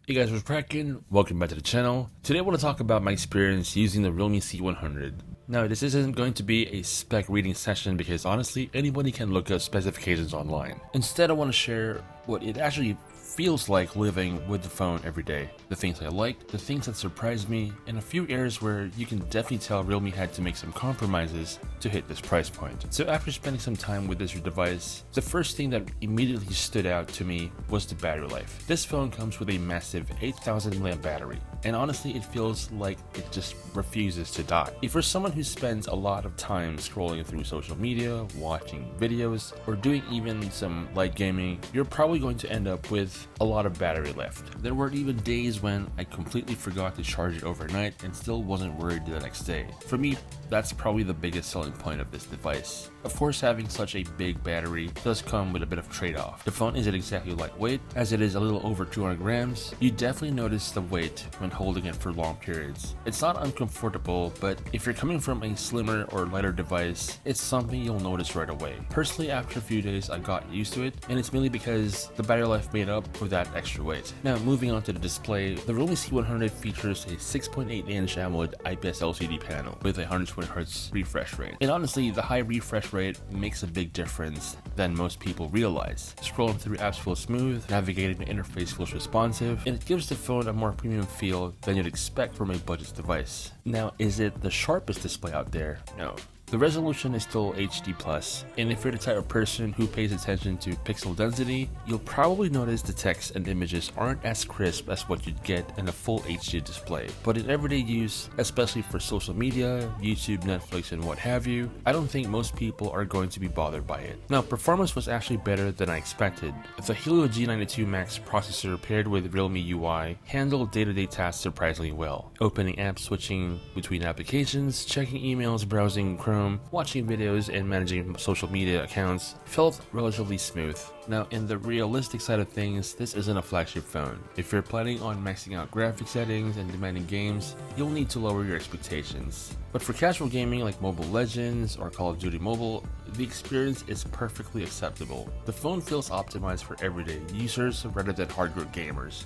Hey guys, what's cracking? Welcome back to the channel. Today I want to talk about my experience using the realme C100. Now this isn't going to be a spec reading session because honestly anybody can look up specifications online. Instead I want to share what it actually feels like living with the phone every day. The things I liked, the things that surprised me, and a few areas where you can definitely tell Realme had to make some compromises to hit this price point. So after spending some time with this device, the first thing that immediately stood out to me was the battery life. This phone comes with a massive 8000 mAh battery, and honestly it feels like it just refuses to die. If you're someone who spends a lot of time scrolling through social media, watching videos, or doing even some light gaming, you're probably going to end up with a lot of battery left. There were even days when I completely forgot to charge it overnight and still wasn't worried the next day. For me, that's probably the biggest selling point of this device. Of course, having such a big battery does come with a bit of trade-off. The phone isn't exactly lightweight, as it is a little over 200 grams. You definitely notice the weight when holding it for long periods. It's not uncomfortable, but if you're coming from a slimmer or lighter device, it's something you'll notice right away. Personally, after a few days, I got used to it, and it's mainly because the battery life made up for that extra weight. Now, moving on to the display, the realme C100 features a 6.8-inch AMOLED IPS LCD panel with a 120Hz refresh rate. And honestly, the high refresh rate makes a big difference than most people realize. Scrolling through apps feels smooth, navigating the interface feels responsive, and it gives the phone a more premium feel than you'd expect from a budget device. Now, is it the sharpest display out there? No. The resolution is still HD+, and if you're the type of person who pays attention to pixel density, you'll probably notice the text and images aren't as crisp as what you'd get in a full HD display. But in everyday use, especially for social media, YouTube, Netflix, and what have you, I don't think most people are going to be bothered by it. Now, performance was actually better than I expected. The Helio G92 Max processor paired with Realme UI handled day-to-day tasks surprisingly well. Opening apps, switching between applications, checking emails, browsing Chrome, watching videos, and managing social media accounts felt relatively smooth. Now, in the realistic side of things, this isn't a flagship phone. If you're planning on maxing out graphic settings and demanding games, you'll need to lower your expectations. But for casual gaming like Mobile Legends or Call of Duty Mobile, the experience is perfectly acceptable. The phone feels optimized for everyday users rather than hardcore gamers.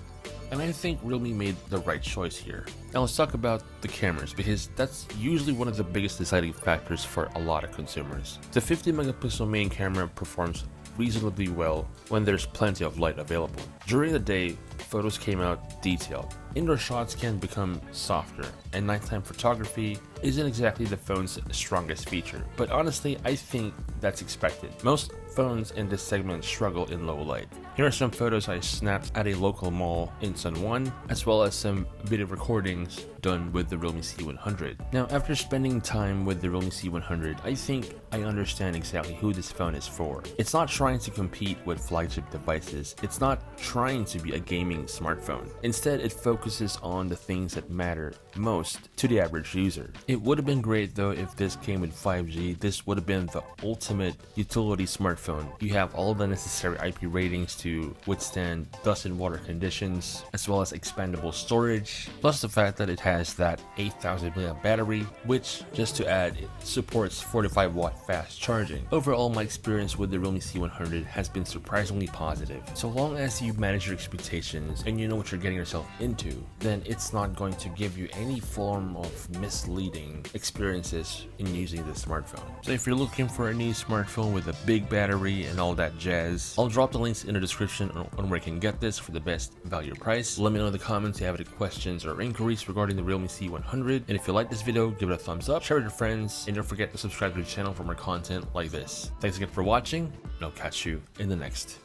And I think Realme made the right choice here. Now let's talk about the cameras, because that's usually one of the biggest deciding factors for a lot of consumers. The 50 megapixel main camera performs reasonably well when there's plenty of light available. During the day, photos came out detailed. Indoor shots can become softer, and nighttime photography isn't exactly the phone's strongest feature. But honestly, I think that's expected. Most phones in this segment struggle in low light. Here are some photos I snapped at a local mall in San Juan, as well as some video recordings done with the realme C100. Now, after spending time with the realme C100, I think I understand exactly who this phone is for. It's not trying to compete with flagship devices. It's not trying to be a gaming smartphone. Instead, it focuses on the things that matter most to the average user. It would have been great though if this came with 5G. This would have been the ultimate utility smartphone. You have all the necessary IP ratings to withstand dust and water conditions, as well as expandable storage, plus the fact that it has that 8000 mAh battery, which, just to add, it supports 45-watt fast charging. Overall, my experience with the realme C100 has been surprisingly positive. So long as you manage your expectations and you know what you're getting yourself into, then it's not going to give you any form of misleading experiences in using this smartphone. So if you're looking for a new smartphone with a big battery and all that jazz, I'll drop the links in the description on where you can get this for the best value price. Let me know in the comments if you have any questions or inquiries regarding the realme C100, and if you like this video, give it a thumbs up, share it with your friends, and don't forget to subscribe to the channel for more content like this. Thanks again for watching, and I'll catch you in the next